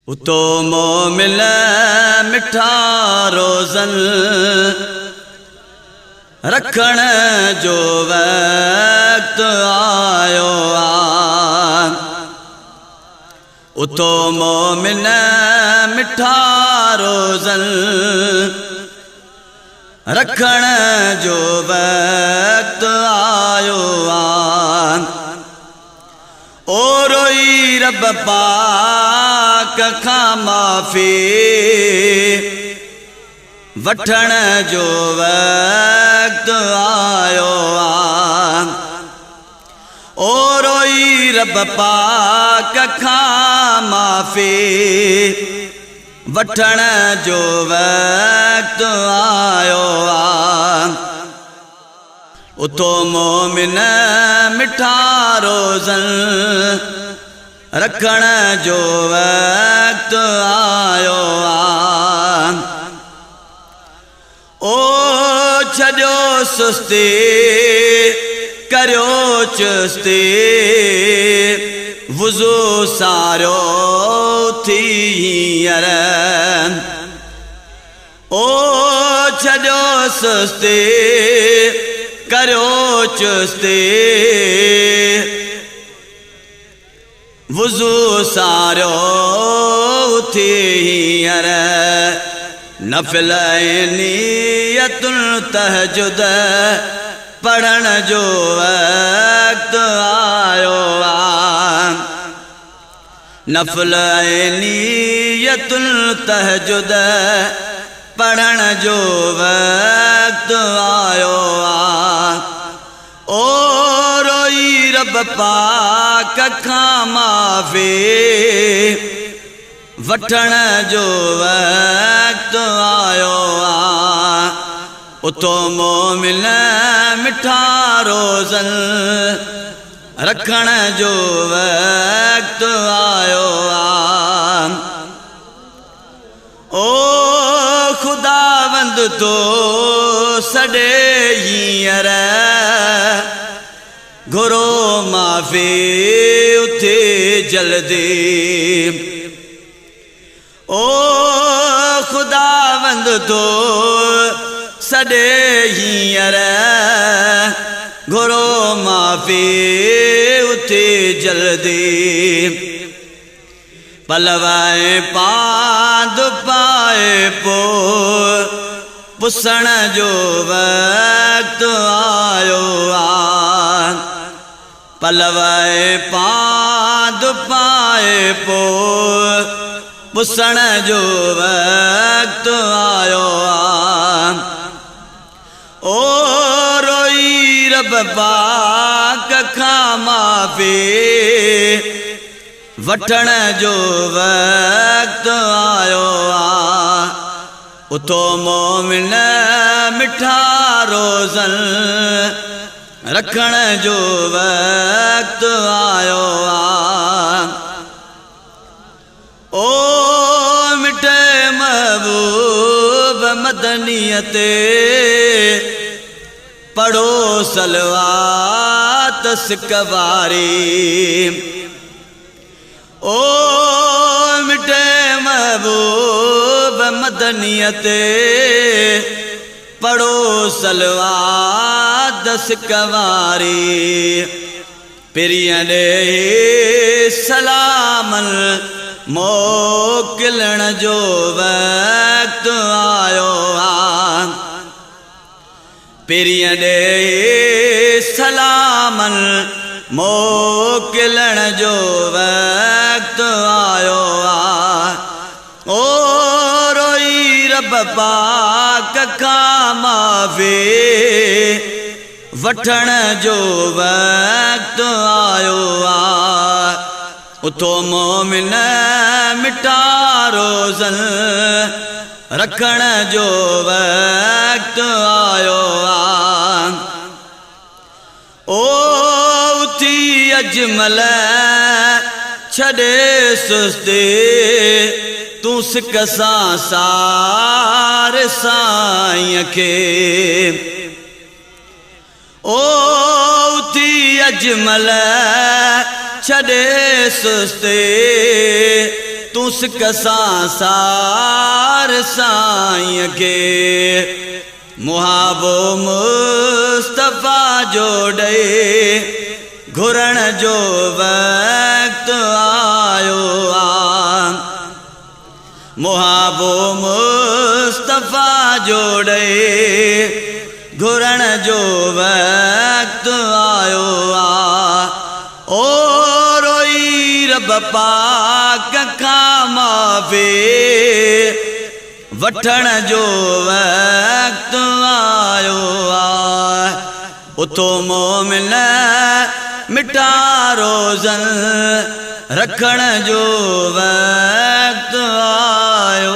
उतो मोमिन मिठा रोज़न रखण जो वक्त आयो आ। उतो मोमिन मिठा रोज़न रखण जो वक्त आयो आ। ओ रोई रब पाक खां माफ़ी वठण जो वक्त आयो आ। ओ रोई रब पाक खां माफ़ी वठण जो वक्त आयो आ। उतो मोमिन मिठा रोज़न रखण जो वक्त आयो आ। ओ छॾियो सुस्ती करियो चुस्ती वुज़ू सारियो थी हींअर। ओ छॾियो सुस्ती करियो चुस्ती वुज़ू सारियो थी हींअर। नफ़िल नियतुल तहजुद पढ़ण जो वक्त आयो आ। नफ़िल नियतुल तहजुद पढ़ण जो वक्त आयो आ। ओ रोई रब पाक खां माफ़ी वठण जो वक्त आयो आ। उतो मोमिन मिठा रोज़न रखण जो वक्त आयो आ। ओ खुदावंद तो सॾे हींअर घुरो माफ़ी उथे जल्दी। ओ खुदावंद तो सॾे हींअर घुरो माफ़ी उथे जल्दी। पलवाए पांद पाए पो पुसण जो वक्त आयो आ। पलवाए पांद पाए पो पुसण जो वक्त आयो आ। ओ रोई रब पाक खां माफ़ी वठण जो वक्त आयो आ। उतो मोमिन मिठा रोज़न रखण जो वक्त आयो आ। ओ मिठे महबूब मदनीयत पढ़ो सलवात सिकवारी। ओ मिठे महबूब मदनीयत पढ़ो सलवात सिकवारी। पिरियन ॾे सलामन मोकिलण जो वक्त आयो आ। पिरियन ॾे सलामन मोकिलण जो वक्त आयो आ। ओ रोई रब पाक खां माफ़ी वठण जो वक्त आयो आ। उतो मोमिन मिठा रोज़न रखण जो वक्त आयो आ। ओ उथी अजमल छॾे सुस्ती तूं सिक सां सार साईं खे। ओ उथी अजमल छॾे सुस्ती तू कसां सार साईं के मुहाबो मुस्तफ़ा जो ॾे घुरण जो वक्त आयो आ मुहाबो मुस्तफ़ा जो ॾे घुरण जो वक्त आयो आ ओ रोई रब पाक खां माफ़ी वठण जो वक्त आयो आ उथो मोमिन मिठा रोज़न रखण जो वक्त आयो